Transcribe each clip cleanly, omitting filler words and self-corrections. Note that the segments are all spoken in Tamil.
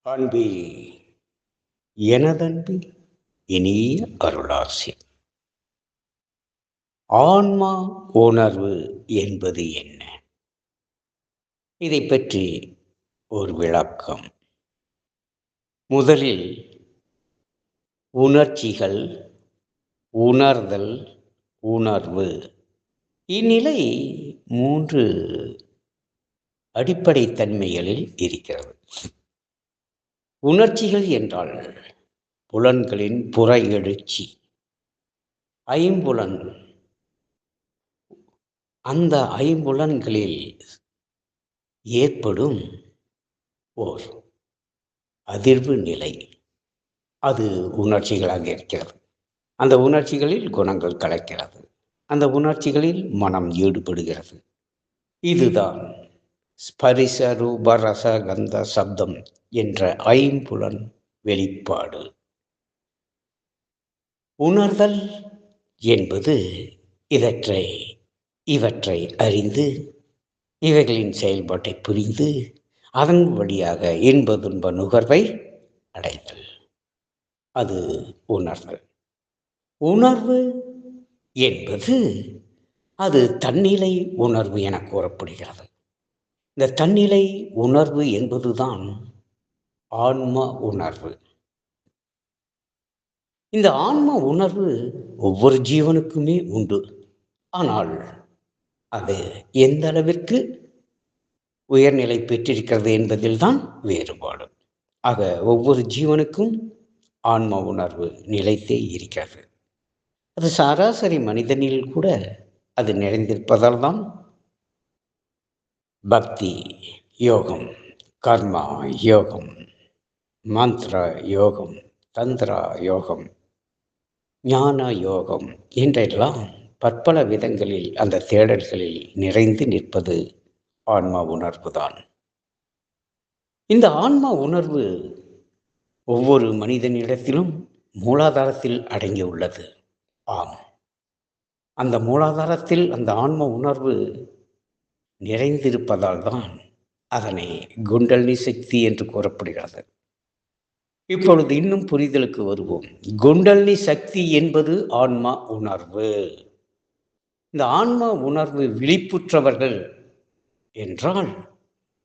அன்பே எனதன்பு இனிய அருளாசி. ஆன்மா உணர்வு என்பது என்ன? இதை பற்றி ஒரு விளக்கம். முதலில் உணர்ச்சிகள், உணர்தல், உணர்வு. இந்நிலை 3 அடிப்படை தன்மைகளில் இருக்கிறது. உணர்ச்சிகள் என்றால் புலன்களின் புற எழுச்சி, ஐம்புலன். அந்த ஐம்புலன்களில் ஏற்படும் ஓர் அதிர்வு நிலை, அது உணர்ச்சிகளாக இருக்கிறது. அந்த உணர்ச்சிகளில் குணங்கள் கலக்கிறது. அந்த உணர்ச்சிகளில் மனம் ஈடுபடுகிறது. இதுதான் ஸ்பரிச ரூப ரச கந்த சப்தம் என்ற ஐம்புலன் வெளிப்பாடு. உணர்தல் என்பது இவற்றை அறிந்து, இவைகளின் செயல்பாட்டை புரிந்து, அதன் வழியாக இன்ப துன்ப நுகர்வை அடைதல், அது உணர்தல். உணர்வு என்பது அது தன்னிலை உணர்வு என கூறப்படுகிறது. இந்த தன்னிலை உணர்வு என்பதுதான் ஆன்ம உணர்வு. இந்த ஆன்ம உணர்வு ஒவ்வொரு ஜீவனுக்குமே உண்டு. ஆனால் அது எந்த அளவிற்கு உயர்நிலை பெற்றிருக்கிறது என்பதில்தான் வேறுபாடு. ஆக ஒவ்வொரு ஜீவனுக்கும் ஆன்ம உணர்வு நிலைத்தே இருக்கிறது. அது சராசரி மனிதனில் கூட அது நிறைந்திருப்பதால் தான் பக்தி யோகம், கர்மா யோகம், மந்திர யோகம், தந்திரா யோகம், ஞான யோகம் என்றெல்லாம் பற்பல விதங்களில் அந்த தேடல்களில் நிறைந்து நிற்பது ஆன்மா உணர்வுதான். இந்த ஆன்மா உணர்வு ஒவ்வொரு மனிதனிடத்திலும் மூலாதாரத்தில் அடங்கியுள்ளது. ஆம், அந்த மூலாதாரத்தில் அந்த ஆன்ம உணர்வு நிறைந்திருப்பதால் தான் அதனை குண்டலினி சக்தி என்று கூறப்படுகிறது. இப்பொழுது இன்னும் புரிதலுக்கு வருவோம். குண்டலினி சக்தி என்பது ஆன்மா உணர்வு. இந்த ஆன்மா உணர்வு விழிப்புற்றவர்கள் என்றால்,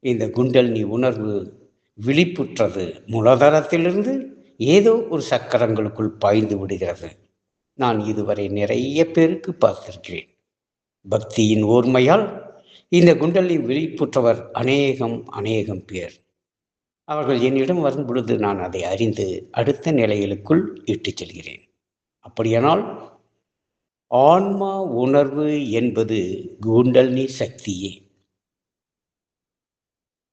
இந்த குண்டலினி உணர்வு விழிப்புற்றது மூலாதாரத்திலிருந்து ஏதோ ஒரு சக்கரங்களுக்குள் பாய்ந்து விடுகிறது. நான் இதுவரை நிறைய பேருக்கு பார்த்திருக்கிறேன். பக்தியின் ஓர்மையால் இந்த குண்டலினி விழிப்புற்றவர் அநேகம் பேர். அவர்கள் என்னிடம் வரும் பொழுது நான் அதை அறிந்து அடுத்த நிலைகளுக்குள் இட்டுச் செல்கிறேன். அப்படியானால் ஆன்மா உணர்வு என்பது குண்டலினி சக்தியே.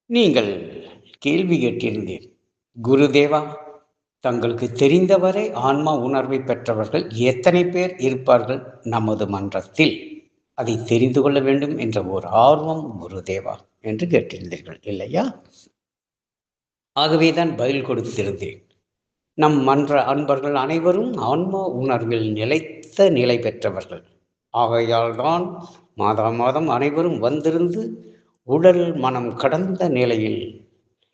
நீங்கள் கேள்வி கேட்டிருந்தேன், குருதேவா, தங்களுக்கு தெரிந்தவரை ஆன்மா உணர்வை பெற்றவர்கள் எத்தனை பேர் இருப்பார்கள் நமது மன்றத்தில்? அதை தெரிந்து கொள்ள வேண்டும் என்ற ஒரு ஆர்வம் குருதேவா என்று கேட்டிருந்தீர்கள் இல்லையா? ஆகவேதான் பதில் கொடுத்திருந்தேன். நம் மன்ற அன்பர்கள் அனைவரும் ஆன்மா உணர்வில் நிலைத்த நிலை பெற்றவர்கள். ஆகையால் தான் மாதம் அனைவரும் வந்திருந்து உடல் மனம் கடந்த நிலையில்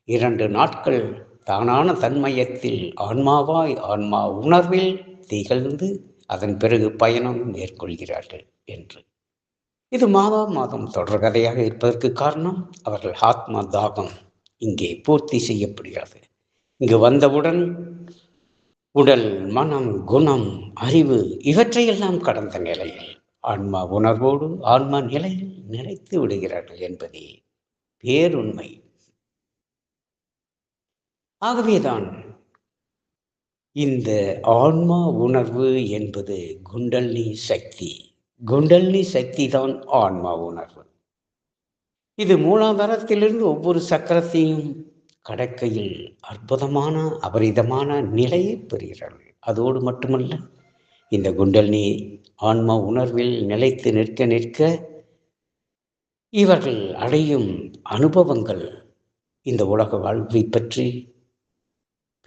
2 நாட்கள் தானான தன்மயத்தில் ஆன்மாவாய் ஆன்மா உணர்வில் திகழ்ந்து அதன் பிறகு பயணம் மேற்கொள்கிறார்கள் என்று. இது மாதம் தொடர்கதையாக இருப்பதற்கு காரணம், அவர்கள் ஆத்ம தாகம் இங்கே பூர்த்தி செய்யப்படுகிறது. இங்கு வந்தவுடன் உடல் மனம் குணம் அறிவு இவற்றையெல்லாம் கடந்த நிலையில் ஆன்மா உணர்வோடு ஆன்மா நிலையில் நிலைத்து விடுகிறார்கள் என்பதே பேருண்மை. ஆகவேதான் இந்த ஆன்மா உணர்வு என்பது குண்டலினி சக்தி. குண்டலினி சக்தி தான் ஆன்மா உணர்வு. இது மூலாதாரத்திலிருந்து ஒவ்வொரு சக்கரத்தையும் கடக்கையில் அற்புதமான அபரிதமான நிலையை பெறுகிறார்கள். அதோடு மட்டுமல்ல, இந்த குண்டலினி ஆன்மா உணர்வில் நிலைத்து நிற்க இவர்கள் அடையும் அனுபவங்கள் இந்த உலக வாழ்வை பற்றி,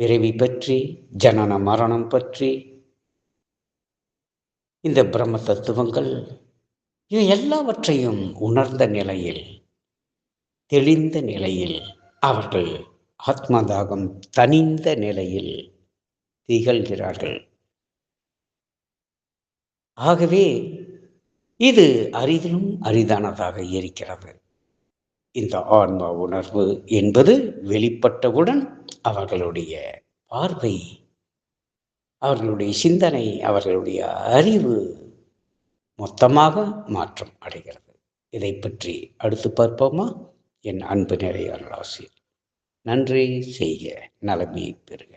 பிறவி பற்றி, ஜனன மரணம் பற்றி, இந்த பிரம்ம தத்துவங்கள் இவை எல்லாவற்றையும் உணர்ந்த நிலையில், தெளிந்த நிலையில் அவர்கள் ஆத்மதாகம் தனிந்த நிலையில் திகழ்கிறார்கள். ஆகவே இது அரிதிலும் அரிதானதாக இருக்கிறது. இந்த ஆன்ம உணர்வு என்பது வெளிப்பட்டவுடன் அவர்களுடைய பார்வை, அவர்களுடைய சிந்தனை, அவர்களுடைய அறிவு மொத்தமாக மாற்றம் அடைகிறது. இதை பற்றி அடுத்து பார்ப்போமா? என் அன்பு நிறைய அருளாசிரியர். நன்றி செய்க, நலமே பெறுக.